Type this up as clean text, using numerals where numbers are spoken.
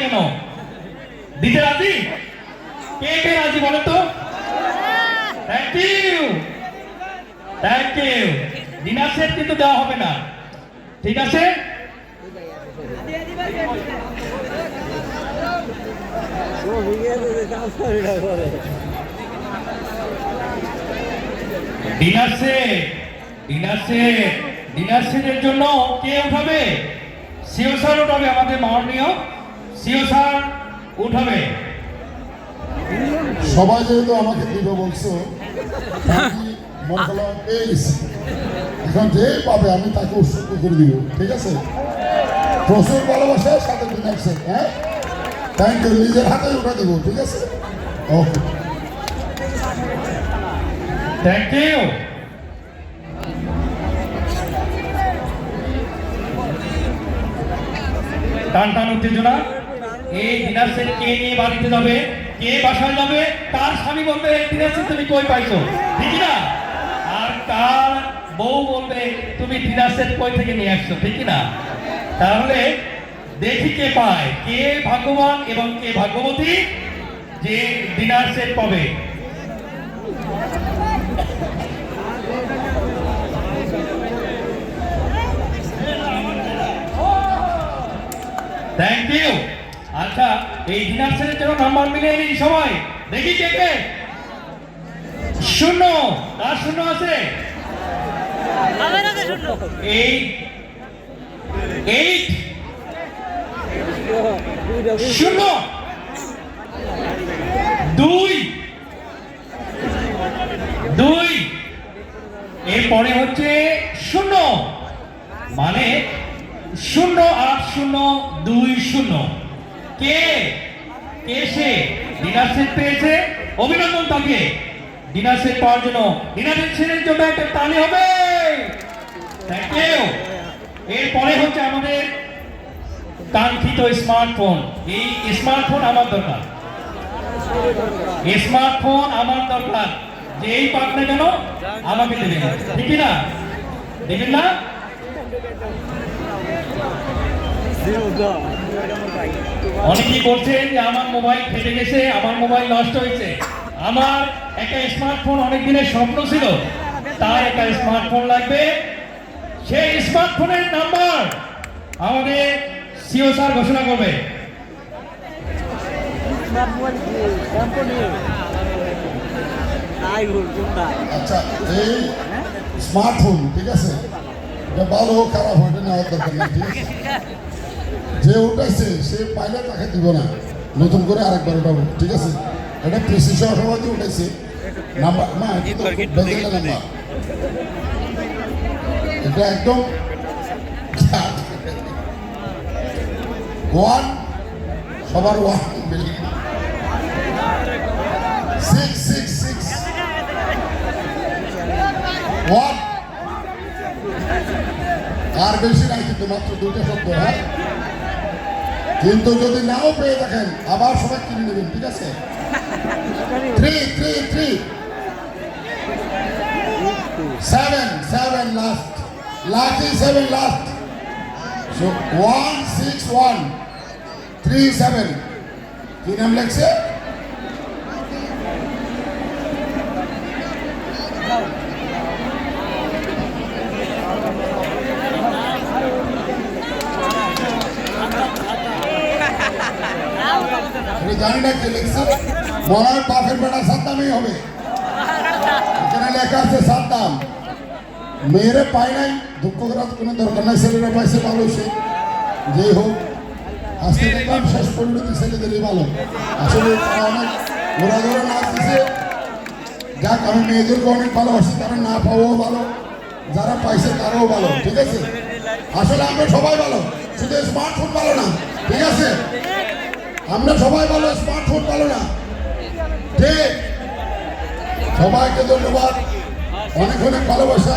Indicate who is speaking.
Speaker 1: কেন? দিতে রাজি? কে কে রাজি বলো তো? Thank you, thank you. Dinner set কিন্তু দেওয়া হবে না, ঠিক আছে? Dinner set, dinner set, dinner সেটের জন্য কে উঠাবে? সিও স্যার উঠাবে, আমাদের মাননীয় সিও স্যার উঠাবে।
Speaker 2: সবাই যেহেতু আমাকে দিবে বলছো, মনে করলাম পেয়ে গেছি। এখন যে পাবে আমি তাকে উৎসর্গ করে দিব, ঠিক আছে? প্রচুর ভালোবাসার সাথে ডিনার সেট। হ্যাঁ, থ্যাংক ইউ। নিজের হাতে উঠে দিব, ঠিক আছে? ওকে,
Speaker 1: থ্যাংক ইউ। টান টান উত্তেজনা। এই ডিনার সেট কে নিয়ে বাড়িতে যাবে, কে বাসায় যাবে, তার স্বামী বলবে ডিনার সেট তুমি কই পাইছো, ঠিক না? আর তার বউ বলবে তুমি ডিনার সেট কই থেকে নিয়ে আসছো, ঠিক না? তাহলে দেখি কে পায়, কে ভাগ্যবান এবং কে ভাগ্যবতী যে ডিনার সেট পাবে। Thank you. আচ্ছা, এই ডিনার সেটের জন্য নাম্বার মিলিয়ে নিন সবাই, দেখি কে কে। শূন্য, কার শূন্য আছে? এইট, এইট, শূন্য, দুই, দুই, এরপরে হচ্ছে শূন্য, মানে 0802 কে কে সে ডিনার সেট পেয়েছে? অভিনন্দন তাকে ডিনার সেট পাওয়ার জন্য। ডিনার সেটের জন্য একটা তালি হবে। Thank you. এরপরে হচ্ছে আমাদের কাঙ্ক্ষিত স্মার্টফোন। এই স্মার্টফোন আমার দরকার, স্মার্টফোন আমার দরকার। যেই পাক না কেন আমাকে দেবেন, ঠিক না? দেবেন না? অনেকেই বলছেন যে আমার মোবাইল ফেটে গেছে, আমার মোবাইল নষ্ট হয়েছে। আমার একটা স্মার্টফোন অনেক দিনের স্বপ্ন ছিল, তার একটা স্মার্টফোন লাগবে। সেই স্মার্টফোনের নাম্বার আমাদের সিও স্যার ঘোষণা করবে।
Speaker 2: আচ্ছা, এই স্মার্টফোন, ঠিক আছে, এটা ভালো হোক খারাপ হোক এটা নেওয়ার দরকার নেই, ঠিক আছে? যে উঠাইছে সে পাইলে তাকে দিব না, নতুন করে আরেকবার উঠাবো, ঠিক আছে? এটা পিসি সহ সবাই উঠাইছে নাম্বার না, বেজেলা নাম্বার, এটা একদম ওয়ান, সবার ওয়ান, 666 ওয়ান। আর বেশি নাই কিন্তু, মাত্র দুটো শব্দ। হ্যাঁ, কিন্তু যদি নাও পেয়ে থাকেন আবার সবাই কিনে নেবেন, ঠিক আছে? 333 7 লাস্ট, লাকি 7 লাস্ট। সো 16137 কি নাম লাগছে? জানি না কে লিখছে, মনে হয় বাপের বেটা সাদ্দামই হবে। এখানে লেখা আছে সাদ্দাম। মেয়েরে পাই নাই, দুঃখ করার কোনো দরকার নাই, ছেলেরা পাইছে ভালো সে। যেই হোক, আজকে দেখলাম শেষ পরিণতি ছেলেদেরই ভালো। আসলে তারা অনেক ঘোরা ঘোরা নাচ দিছে। যাক, আমি মেয়েদেরকে অনেক ভালোবাসি, তারা না পাওয়াও ভালো, যারা পাইছে তারাও ভালো, ঠিক আছে? আসলে আমরা সবাই ভালো, শুধু স্মার্টফোন ভালো না, ঠিক আছে? আমরা সবাই ভালো, স্মার্টফোন ভালো না, ঠিক? সবাইকে ধন্যবাদ, অনেক অনেক ভালোবাসা।